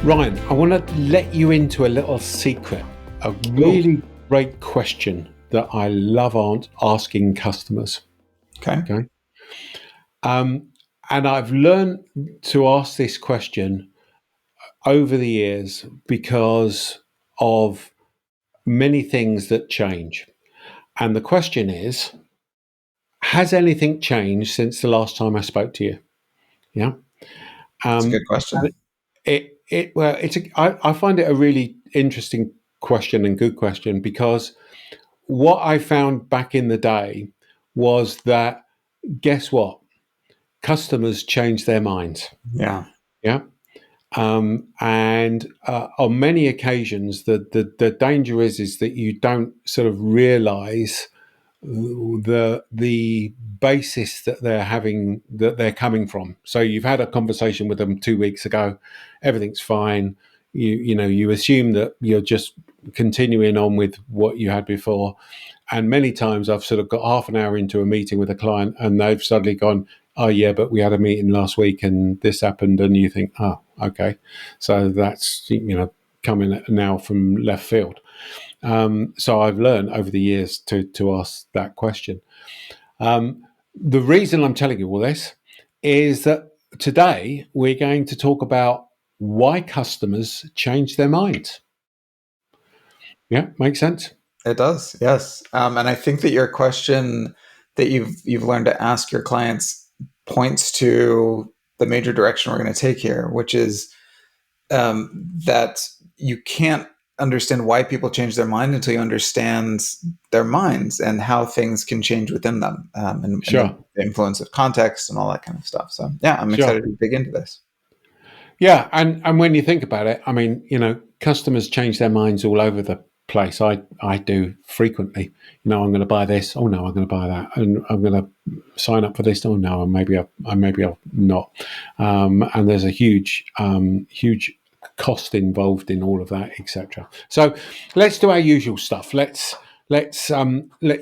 Ryan, I want to let you into a little secret, a really great question that I love asking customers. Okay. And I've learned to ask this question over the years because of many things that change. And the question is, has anything changed since the last time I spoke to you? Yeah. That's a good question. I find it a really interesting question and good question because what I found back in the day was that, guess what? Customers change their minds. Yeah. Yeah. And on many occasions, the danger is that you don't sort of realize the basis that they're coming from. So you've had a conversation with them 2 weeks ago, everything's fine. You assume that you're just continuing on with what you had before. And many times I've sort of got half an hour into a meeting with a client and they've suddenly gone, oh yeah, but we had a meeting last week and this happened, and you think, oh, okay. So that's coming now from left field. So I've learned over the years to ask that question. The reason I'm telling you all this is that today we're going to talk about why customers change their minds. Yeah, makes sense? It does. Yes. And I think that your question that you've learned to ask your clients points to the major direction we're going to take here, which is that you can't understand why people change their mind until you understand their minds and how things can change within them, and Sure. the influence of context and all that kind of stuff. So yeah, I'm excited to dig into this. Yeah, and when you think about it, I mean, customers change their minds all over the place. I do frequently. I'm going to buy this. Oh no, I'm going to buy that, and I'm going to sign up for this. Oh no, and maybe I'll not. And there's a huge cost involved in all of that, etc. So let's do our usual stuff. Let's let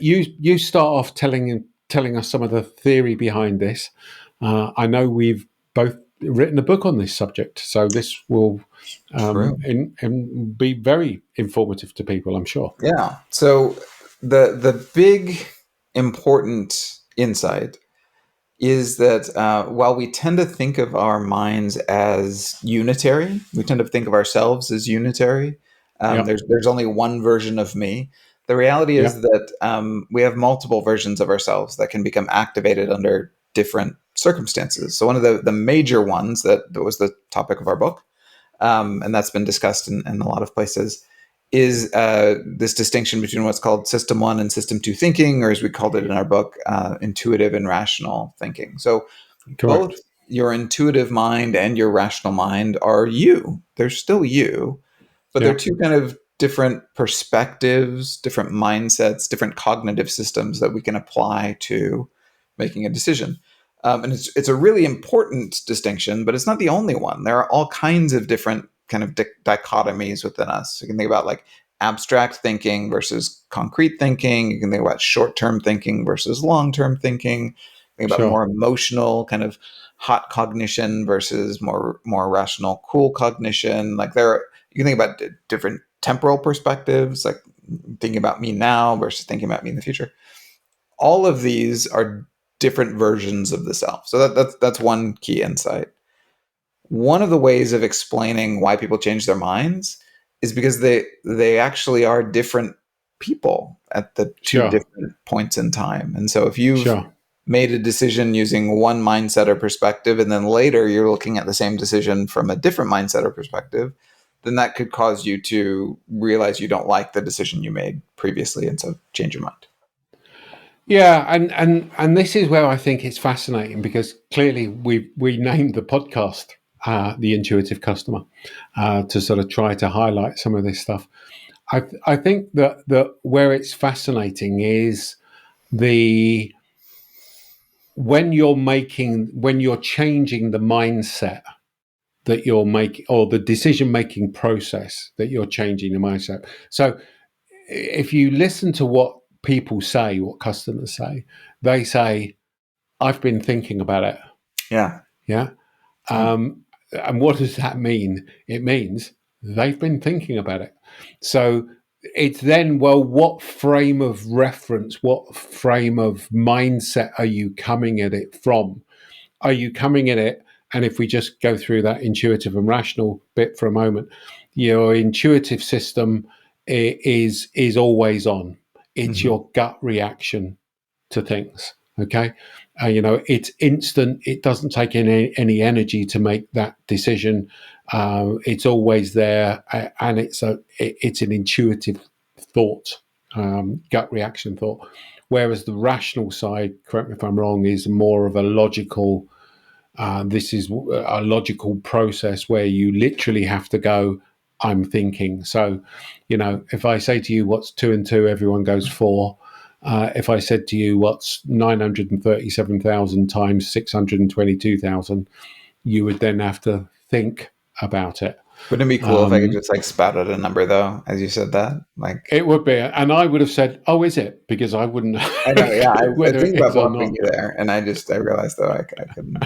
you start off telling us some of the theory behind this. I know we've both written a book on this subject, so this will be very informative to people, I'm sure. Yeah. So the big important insight is that while we tend to think of our minds as unitary, we tend to think of ourselves as unitary. There's only one version of me. The reality is that we have multiple versions of ourselves that can become activated under different circumstances. So one of the major ones that was the topic of our book, and that's been discussed in a lot of places, is this distinction between what's called system 1 and system 2 thinking, or as we called it in our book, intuitive and rational thinking. So both your intuitive mind and your rational mind are you. They're still you, but they're two kind of different perspectives, different mindsets, different cognitive systems that we can apply to making a decision. And it's a really important distinction, but it's not the only one. There are all kinds of different kind of dichotomies within us. You can think about like abstract thinking versus concrete thinking. You can think about short-term thinking versus long-term thinking. Think about more emotional kind of hot cognition versus more rational, cool cognition. Like you can think about different temporal perspectives, like thinking about me now versus thinking about me in the future. All of these are different versions of the self. So that's one key insight. One of the ways of explaining why people change their minds is because they actually are different people at the two different points in time. And so if you've made a decision using one mindset or perspective, and then later you're looking at the same decision from a different mindset or perspective, then that could cause you to realize you don't like the decision you made previously, and so change your mind. Yeah, and this is where I think it's fascinating, because clearly we named the podcast The Intuitive Customer to sort of try to highlight some of this stuff. I think that where it's fascinating is when you're changing the mindset that you're making, or the decision-making process that you're changing the mindset. So if you listen to what people say, what customers say, they say, I've been thinking about it. Yeah. Yeah. And what does that mean? It means they've been thinking about it. So it's then, well, what frame of reference, what frame of mindset are you coming at it from? Are you coming at it? And if we just go through that intuitive and rational bit for a moment, your intuitive system is always on. It's Mhm. your gut reaction to things. Okay, it's instant. It doesn't take any energy to make that decision. It's always there, and it's an intuitive thought, gut reaction thought. Whereas the rational side, correct me if I'm wrong, is more of a logical. This is a logical process where you literally have to go, I'm thinking. So, if I say to you, what's two and two, everyone goes four. If I said to you, what's 937,000 times 622,000, you would then have to think about it. Wouldn't it be cool if I could Um, just like spout out a number though, as you said that? Like, it would be, and I would have said, "Oh, is it?" Because I wouldn't I know, yeah, know I whether think it about is or bumping not. you there, and I realized though I couldn't.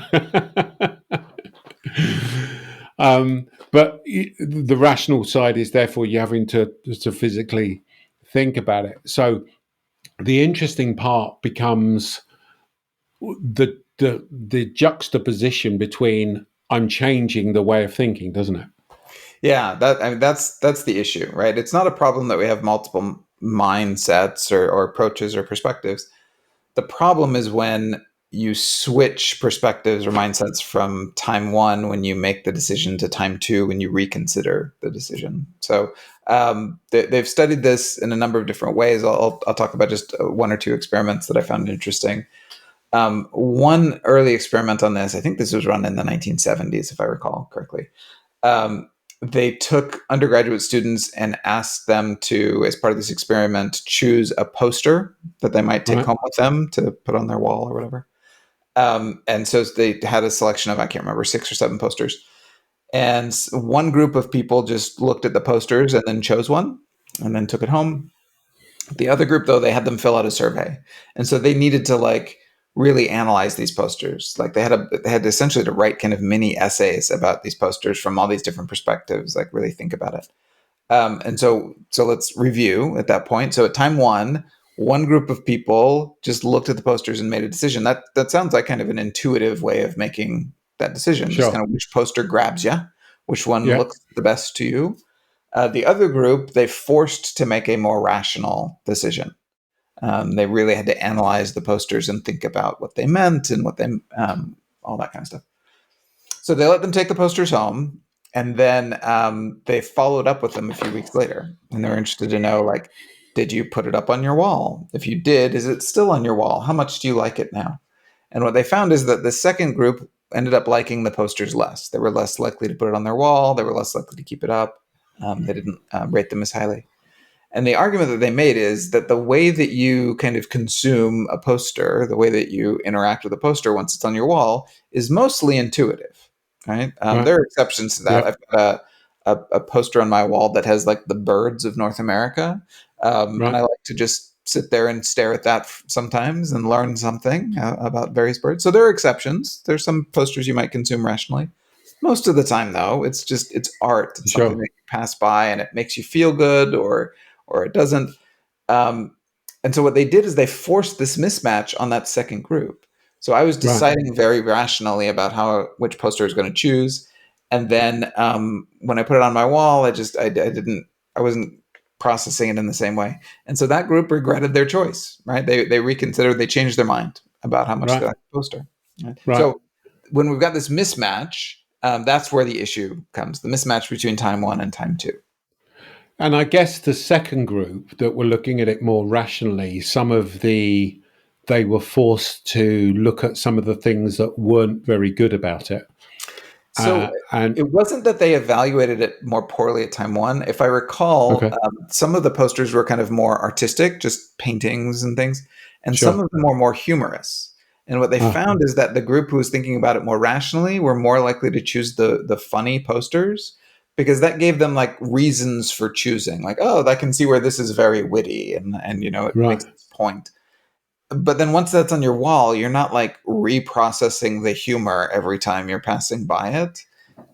But the rational side is therefore you having to physically think about it. So the interesting part becomes the juxtaposition between I'm changing the way of thinking, doesn't it? Yeah, that's the issue, right? It's not a problem that we have multiple mindsets or approaches or perspectives. The problem is when you switch perspectives or mindsets from time one when you make the decision to time two when you reconsider the decision. So they've studied this in a number of different ways. I'll talk about just one or two experiments that I found interesting. One early experiment on this, I think this was run in the 1970s, if I recall correctly. Um, they took undergraduate students and asked them to, as part of this experiment, choose a poster that they might take Right? home with them to put on their wall or whatever. And so they had a selection of, I can't remember, 6 or 7 posters. And one group of people just looked at the posters and then chose one and then took it home. The other group, though, they had them fill out a survey, and so they needed to like really analyze these posters. Like they had essentially to write kind of mini essays about these posters from all these different perspectives. Like really think about it. And so let's review at that point. So at time one group of people just looked at the posters and made a decision. That sounds like kind of an intuitive way of making that decision. Just kind Sure. of which poster grabs you, which one Yeah. looks the best to you. The other group, they forced to make a more rational decision. They really had to analyze the posters and think about what they meant and what they, all that kind of stuff. So they let them take the posters home, and then they followed up with them a few weeks later, and they were interested to know, like, did you put it up on your wall? If you did, is it still on your wall? How much do you like it now? And what they found is that the second group ended up liking the posters less. They were less likely to put it on their wall. They were less likely to keep it up. They didn't rate them as highly. And the argument that they made is that the way that you kind of consume a poster, the way that you interact with a poster once it's on your wall, is mostly intuitive, right? Right. There are exceptions to that. Yeah. I've got a poster on my wall that has like the birds of North America, and Right. I like to just sit there and stare at that sometimes and learn something about various birds. So there are exceptions. There's some posters you might consume rationally. Most of the time, though, it's art. It's something Sure. that you pass by and it makes you feel good, or it doesn't. Um, and so what they did is they forced this mismatch on that second group. So I was Right. deciding very rationally about which poster I was going to choose, and then when I put it on my wall, I wasn't processing it in the same way, and so that group regretted their choice. Right? They reconsidered, they changed their mind about how much they Right. liked the poster. Right? Right. So when we've got this mismatch, that's where the issue comes: the mismatch between time one and time two. And I guess the second group that were looking at it more rationally, they were forced to look at some of the things that weren't very good about it. So And it wasn't that they evaluated it more poorly at time one. If I recall, okay, some of the posters were kind of more artistic, just paintings and things, and some sure. of them were more humorous. And what they Ah, found is that the group who was thinking about it more rationally were more likely to choose the funny posters because that gave them like reasons for choosing. Like, oh, I can see where this is very witty and it makes right. its point. But then once that's on your wall, you're not like reprocessing the humor every time you're passing by it.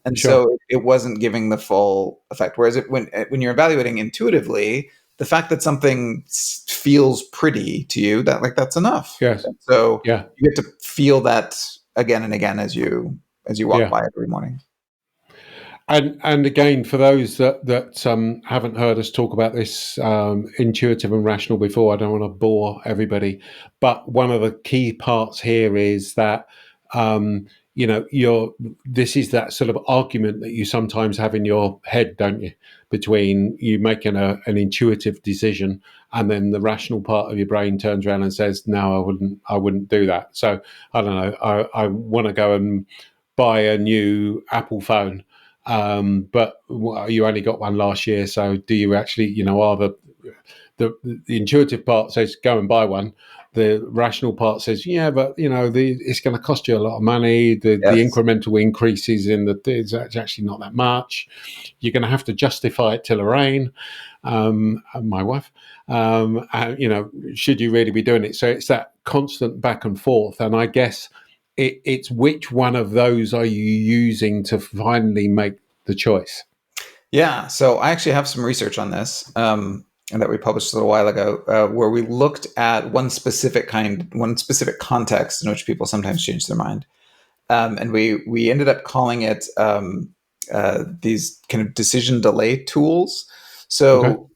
And Sure. so it wasn't giving the full effect. Whereas when you're evaluating intuitively, the fact that something feels pretty to you, that's enough. Yes. And so Yeah. you get to feel that again and again as you walk Yeah. by every morning. And again, for those that haven't heard us talk about this intuitive and rational before, I don't want to bore everybody, but one of the key parts here is that um, this is that sort of argument that you sometimes have in your head, don't you, between you making an intuitive decision and then the rational part of your brain turns around and says, "No, I wouldn't do that." So I don't know. I want to go and buy a new Apple phone, but you only got one last year, so do you actually, are the intuitive part says go and buy one. The rational part says, yeah, but it's going to cost you a lot of money. The Yes. incremental increases in it's actually not that much. You're going to have to justify it to Lorraine, my wife. Should you really be doing it? So it's that constant back and forth, and I guess it's which one of those are you using to finally make the choice? Yeah. So I actually have some research on this, and that we published a little while ago, where we looked at one specific context in which people sometimes change their mind. And we ended up calling it these kind of decision delay tools. Okay. So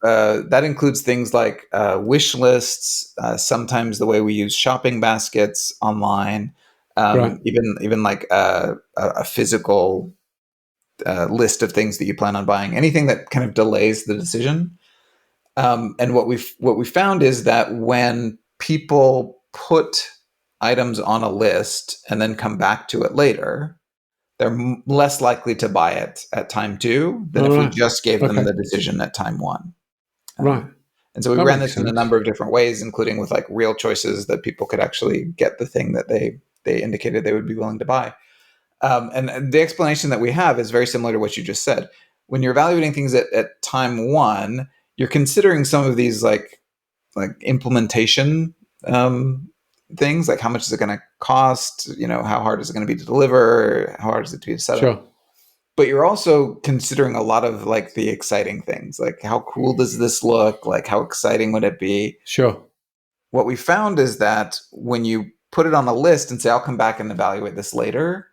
that includes things like wish lists, sometimes the way we use shopping baskets online, Right. even like a physical list of things that you plan on buying, anything that kind of delays the decision. And what we found is that when people put items on a list and then come back to it later, they're less likely to buy it at time two than All if we right. just gave them Okay. the decision at time one. Right. And so we That ran makes this in a sense. number of different ways, including with like real choices that people could actually get the thing that they indicated they would be willing to buy. And the explanation that we have is very similar to what you just said. When you're evaluating things at time one, you're considering some of these like implementation things, like how much is it going to cost? How hard is it going to be to deliver? How hard is it to be to set up? Sure. But you're also considering a lot of like the exciting things, like how cool does this look? Like how exciting would it be? Sure. What we found is that when you put it on a list and say, I'll come back and evaluate this later,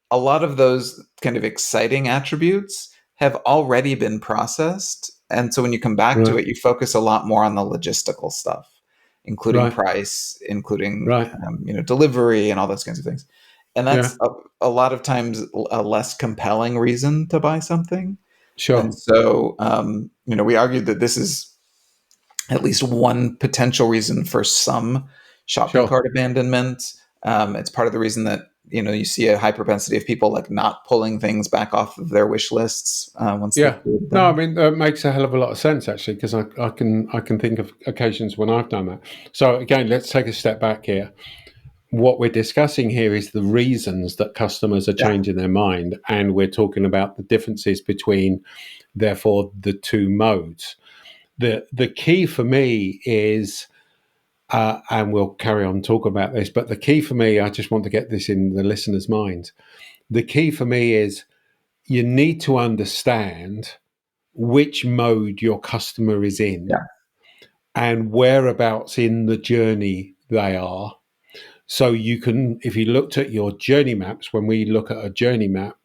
a lot of those kind of exciting attributes have already been processed. And so when you come back to Right. it, you focus a lot more on the logistical stuff, including Right. price, including Right. delivery and all those kinds of things. And Yeah. that's a lot of times a less compelling reason to buy something. And Sure. so, we argued that this is at least one potential reason for some shopping Sure. cart abandonment. It's part of the reason that you see a high propensity of people like not pulling things back off of their wish lists once they've Yeah. created No, I them. mean that makes a hell of a lot of sense actually, because I can think of occasions when I've done that. So again, let's take a step back here. What we're discussing here is the reasons that customers are Yeah, changing their mind, and we're talking about the differences between, therefore, the two modes. The key for me is, and we'll carry on talking about this, but the key for me, I just want to get this in the listener's mind. The key for me is you need to understand which mode your customer is in yeah, and whereabouts in the journey they are. So you can, if you looked at your journey maps, when we look at a journey map,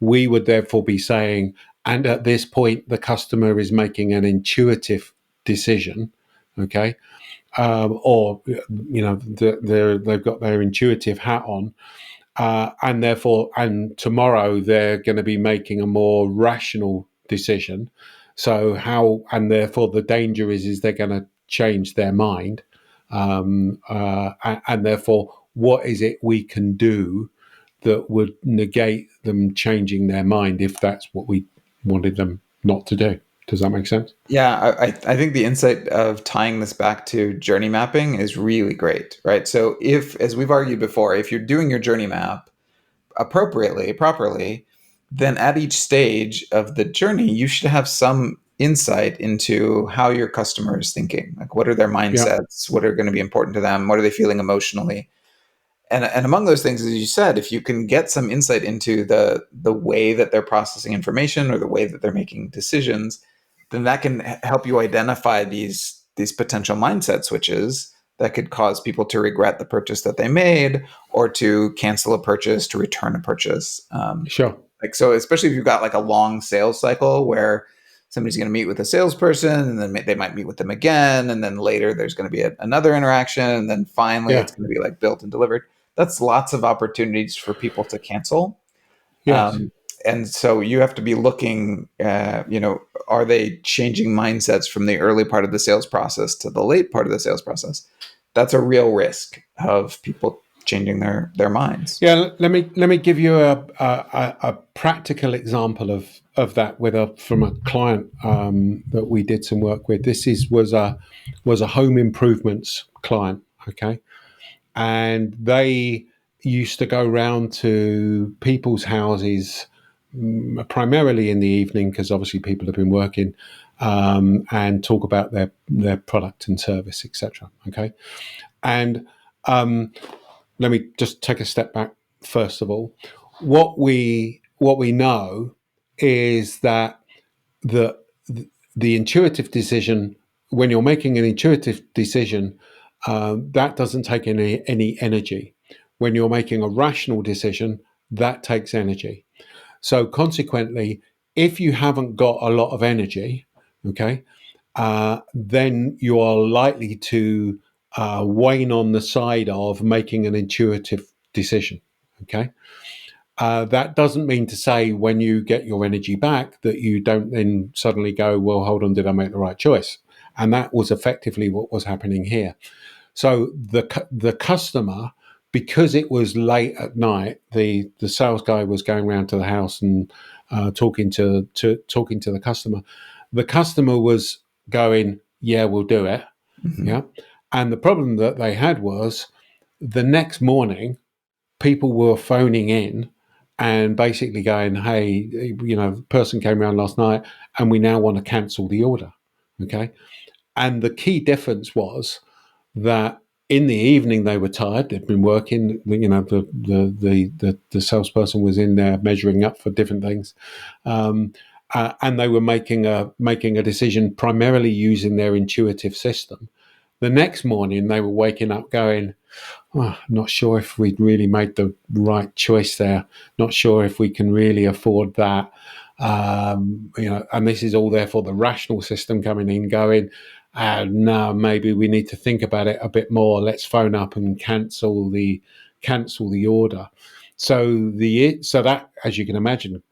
we would therefore be saying, and at this point, the customer is making an intuitive decision, okay? Or, they've got their intuitive hat on, and tomorrow they're going to be making a more rational decision. So and therefore the danger is they're going to change their mind, and therefore what is it we can do that would negate them changing their mind if that's what we wanted them not to do? Does that make sense? yeah. I think the insight of tying this back to journey mapping is really great, right? So if, as we've argued before, if you're doing your journey map appropriately, properly, then at each stage of the journey, you should have some insight into how your customer is thinking. Like, what are their Yeah. mindsets? What are going to be important to them? What are they feeling emotionally? and among those things, as you said, if you can get some insight into the way that they're processing information or the way that they're making decisions, then that can help you identify these potential mindset switches that could cause people to regret the purchase that they made, or to cancel a purchase, to return a purchase. Sure. Like, so especially if you've got like a long sales cycle where somebody's going to meet with a salesperson, and then they might meet with them again, and then later there's going to be another interaction, and then finally Yeah. it's going to be like built and delivered. That's lots of opportunities for people to cancel. Yes. And so you have to be looking, are they changing mindsets from the early part of the sales process to the late part of the sales process? That's a real risk of people changing their minds. Yeah. Let me give you a practical example of that from a client that we did some work with. This was a home improvements client. Okay. And they used to go round to people's houses primarily in the evening, because obviously people have been working, and talk about their product and service, etc. Okay. And let me just take a step back. First of all, what we know is that the the intuitive decision, when you're making an intuitive decision, that doesn't take any energy. When you're making a rational decision, that takes energy. So consequently, if you haven't got a lot of energy, okay, then you are likely to wane on the side of making an intuitive decision. Okay. That doesn't mean to say when you get your energy back that you don't then suddenly go, well, hold on, did I make the right choice? And that was effectively what was happening here. So the customer, because it was late at night, the sales guy was going around to the house and talking to the customer. The customer was going, yeah, we'll do it. Mm-hmm. Yeah. And the problem that they had was the next morning, people were phoning in and basically going, hey, the person came around last night and we now want to cancel the order. Okay. And the key difference was that in the evening they were tired. They'd been working. The salesperson was in there measuring up for different things, and they were making a decision primarily using their intuitive system. The next morning they were waking up going, oh, not sure if we'd really made the right choice there. Not sure if we can really afford that. And this is all therefore the rational system coming in, going, no, maybe we need to think about it a bit more. Let's phone up and cancel the order. So that, as you can imagine,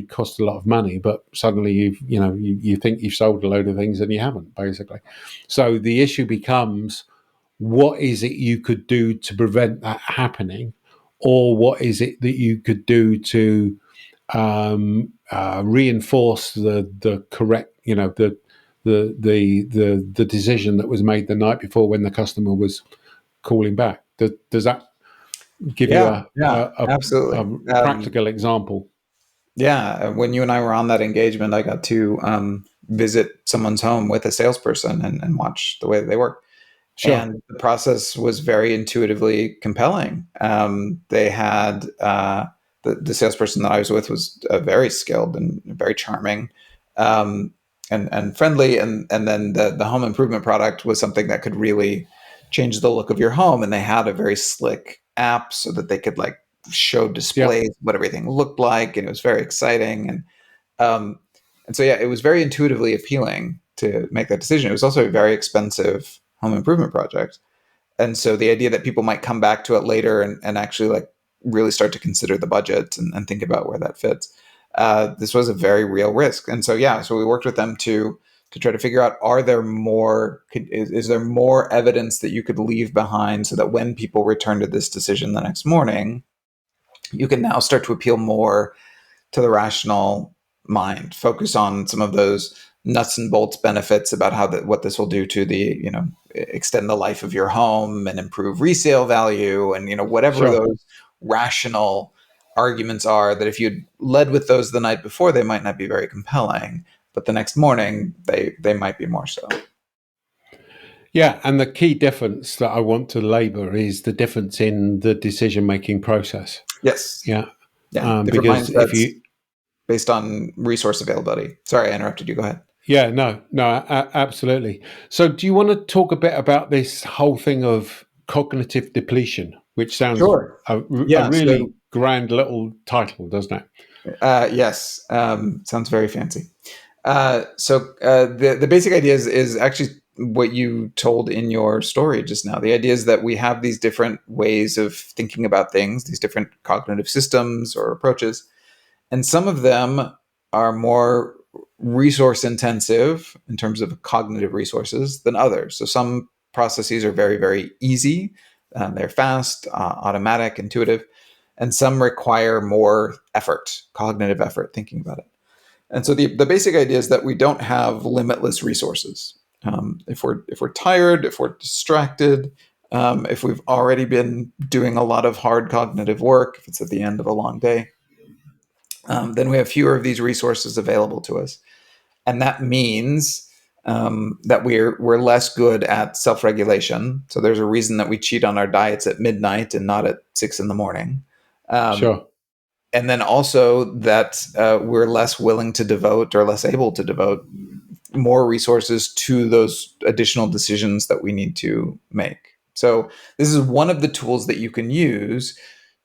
cost a lot of money, but suddenly you think you've sold a load of things and you haven't, basically. So the issue becomes, what is it you could do to prevent that happening, or what is it that you could do to reinforce the correct, the decision that was made the night before when the customer was calling back? Does that give you Yeah, a absolutely. practical example? Yeah, when you and I were on that engagement, I got to visit someone's home with a salesperson and watch the way that they work. Sure. And the process was very intuitively compelling. They had the salesperson that I was with was very skilled and very charming, and friendly. And then the home improvement product was something that could really change the look of your home. And they had a very slick app so that they could like show Yeah. displays what everything looked like, and it was very exciting. Um, and so yeah, it was very intuitively appealing to make that decision. It was also a very expensive home improvement project. And so the idea that people might come back to it later and actually like really start to consider the budget and think about where that fits. This was a very real risk. And so, yeah, so we worked with them to try to figure out, is there more evidence that you could leave behind so that when people return to this decision the next morning, you can now start to appeal more to the rational mind, focus on some of those nuts and bolts benefits about what this will do to extend the life of your home and improve resale value, and whatever Sure. those rational arguments are, that if you'd led with those the night before, they might not be very compelling, but the next morning they might be more so. Yeah, and the key difference that I want to labour is the difference in the decision-making process. Yes. Yeah, Yeah. Different because if mindsets you, based on resource availability. Sorry, I interrupted you. Go ahead. yeah, no, absolutely. So, do you want to talk a bit about this whole thing of cognitive depletion, which sounds Sure. a Yeah. So, really grand little title, doesn't it? yes, sounds very fancy. The basic idea is actually what you told in your story just now. The idea is that we have these different ways of thinking about things, these different cognitive systems or approaches, and some of them are more resource intensive in terms of cognitive resources than others. So some processes are very, very easy. They're fast, automatic, intuitive, and some require more effort, cognitive effort, thinking about it. And so the basic idea is that we don't have limitless resources. If we're tired, if we're distracted, if we've already been doing a lot of hard cognitive work, if it's at the end of a long day, then we have fewer of these resources available to us, and that means that we're less good at self-regulation. So there's a reason that we cheat on our diets at midnight and not at 6 in the morning. Um, Sure, and then also that we're less willing to devote or less able to devote more resources to those additional decisions that we need to make. So this is one of the tools that you can use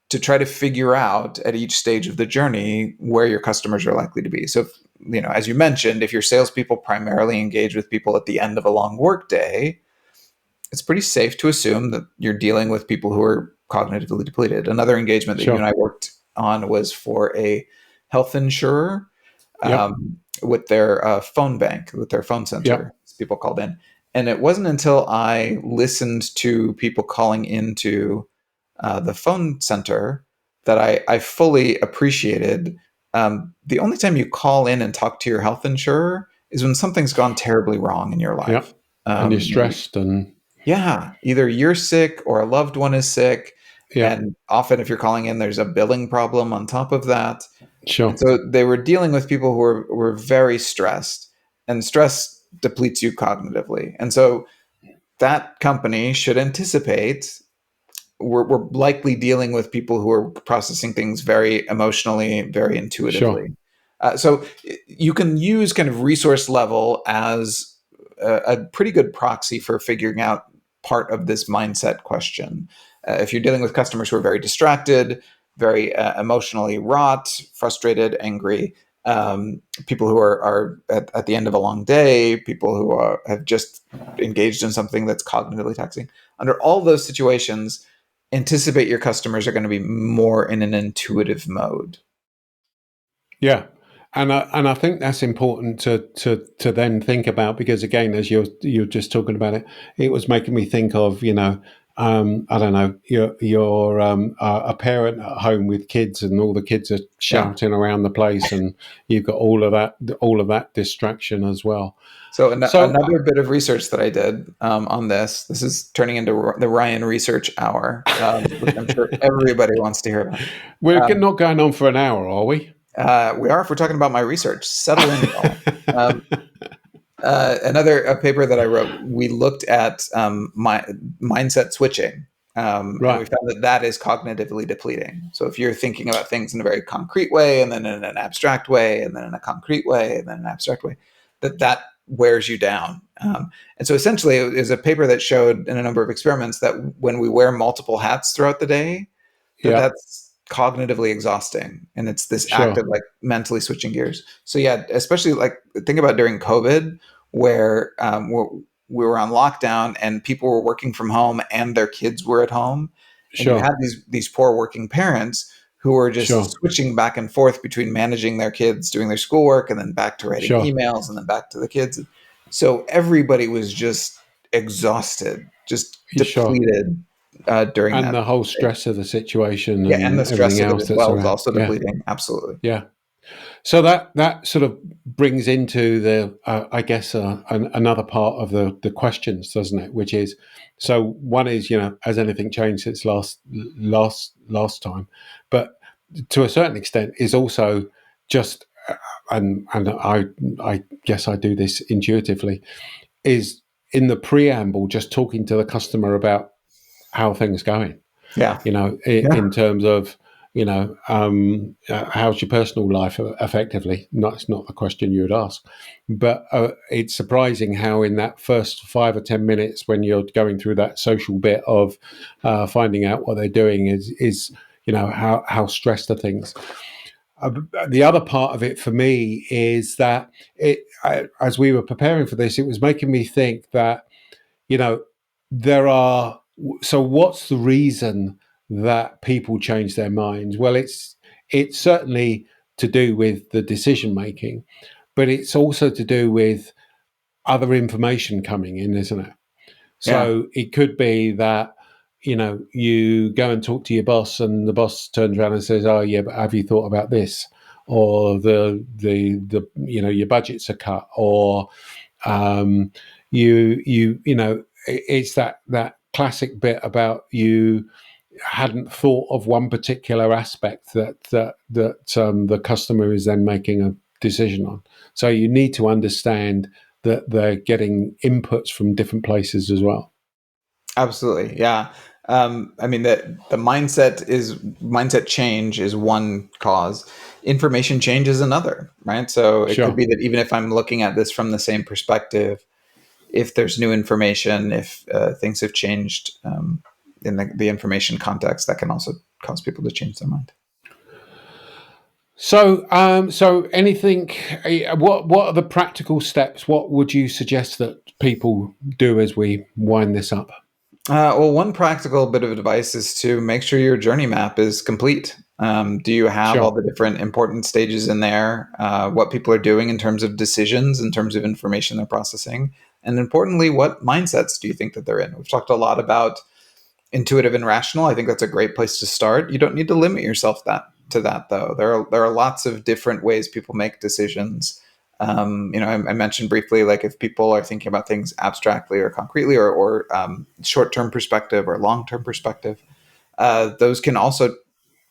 to try to figure out at each stage of the journey where your customers are likely to be. So, as you mentioned, if your salespeople primarily engage with people at the end of a long workday, it's pretty safe to assume that you're dealing with people who are cognitively depleted. Another engagement that you and sure. I worked on was for a health insurer Yep, with their phone bank, with their phone yep, center. People called in. And it wasn't until I listened to people calling into the phone center that I fully appreciated. The only time you call in and talk to your health insurer is when something's gone terribly wrong in your life. yep. And you're Maybe, stressed, and yeah, either you're sick or a loved one is sick. yeah, And often, if you're calling in, there's a billing problem on top of that. And sure, so they were dealing with people who were very stressed, and stress depletes you cognitively. And so that company should anticipate we're likely dealing with people who are processing things very emotionally, very sure. intuitively. So you can use kind of resource level as a pretty good proxy for figuring out part of this mindset question. If you're dealing with customers who are very distracted, very emotionally wrought, frustrated, angry, people who are at the end of a long day, people who have just engaged in something that's cognitively taxing. Under all those situations, anticipate your customers are going to be more in an intuitive mode. Yeah, and I think that's important to then think about, because again, as you're just talking about it, it was making me think of, I don't know, you're a parent at home with kids, and all the kids are Yeah. shouting around the place, and you've got all of that distraction as well. So So another bit of research that I did on this. This is turning into the Ryan Research Hour, which I'm sure everybody wants to hear about. we're Um, not going on for an hour, are we? we are if we're talking about my research. Settle in, y'all. Another paper that I wrote, we looked at my mindset switching, and we Right. found that that is cognitively depleting. So if you're thinking about things in a very concrete way, and then in an abstract way, and then in a concrete way, and then an abstract way, that wears you down. And so essentially, it was a paper that showed in a number of experiments that when we wear multiple hats throughout the day, Yeah. that's cognitively exhausting, and it's this act of Sure. like mentally switching gears. So yeah, especially like think about during COVID, where we were on lockdown and people were working from home and their kids were at home, and you had Sure. these poor working parents who were just Sure. switching back and forth between managing their kids doing their schoolwork and then back to writing Sure. emails and then back to the kids. So everybody was just exhausted, just Sure. depleted during And that. the whole stress of the situation Yeah, and and the stress everything of it else as that's well is around. also Yeah. depleting. Absolutely. Yeah. So that sort of brings into the, I guess, another part of the questions, doesn't it? Which is, so one is, has anything changed since last time? But to a certain extent, is also just, and I guess I do this intuitively, is in the preamble, just talking to the customer about how things going, Yeah. in terms of, how's your personal life effectively? It's not the question you would ask, but it's surprising how in that first 5 or 10 minutes when you're going through that social bit of finding out what they're doing is how stressed are things. The other part of it for me is that as we were preparing for this, it was making me think that, so what's the reason that people change their minds? Well, it's certainly to do with the decision making, but it's also to do with other information coming in, isn't it? Yeah. So it could be that, you go and talk to your boss and the boss turns around and says, oh yeah, but have you thought about this? Or the your budgets are cut, or it's that classic bit about you hadn't thought of one particular aspect that the customer is then making a decision on. So you need to understand that they're getting inputs from different places as well. Absolutely. Yeah. I mean, the mindset change is one cause. Information change is another, right? So it could Sure. be that even if I'm looking at this from the same perspective, if there's new information, if things have changed in the information context, that can also cause people to change their mind. So, anything? What are the practical steps? What would you suggest that people do as we wind this up? Well, one practical bit of advice is to make sure your journey map is complete. Do you have all Sure. the different important stages in there? What people are doing in terms of decisions, in terms of information they're processing, and importantly, what mindsets do you think that they're in? We've talked a lot about intuitive and rational. I think that's a great place to start. You don't need to limit yourself to that though. There are lots of different ways people make decisions. I mentioned briefly, like if people are thinking about things abstractly or concretely, or short-term perspective or long-term perspective, those can also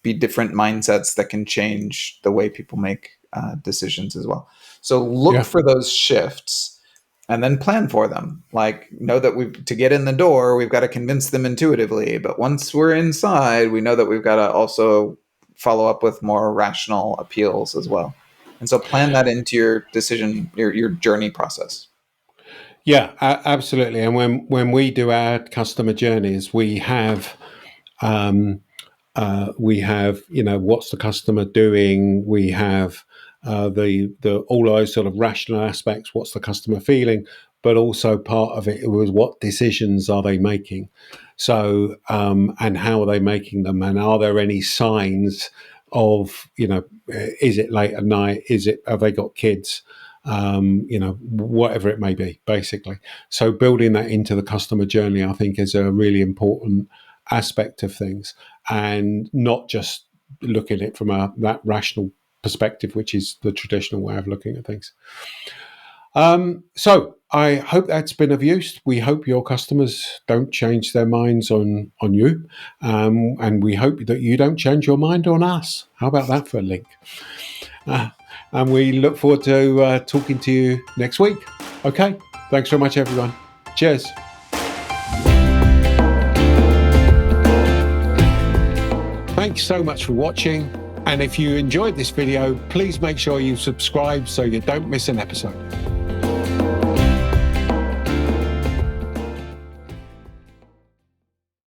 be different mindsets that can change the way people make decisions as well. So look Yeah. for those shifts and then plan for them. Like, know that to get in the door, we've got to convince them intuitively. But once we're inside, we know that we've got to also follow up with more rational appeals as well. And so plan that into your decision, your journey process. Yeah. Absolutely. And when we do our customer journeys, we have what's the customer doing. We have the all those sort of rational aspects. What's the customer feeling? But also part of it was what decisions are they making? So and how are they making them? And are there any signs of is it late at night? Have they got kids? Whatever it may be, basically. So building that into the customer journey, I think, is a really important aspect of things, and not just looking at it from that rational perspective, which is the traditional way of looking at things. So I hope that's been of use. We hope your customers don't change their minds on you, and we hope that you don't change your mind on us. How about that for a link? And we look forward to talking to you next week. Okay, thanks very much, everyone. Cheers. Thanks so much for watching. And if you enjoyed this video, please make sure you subscribe so you don't miss an episode.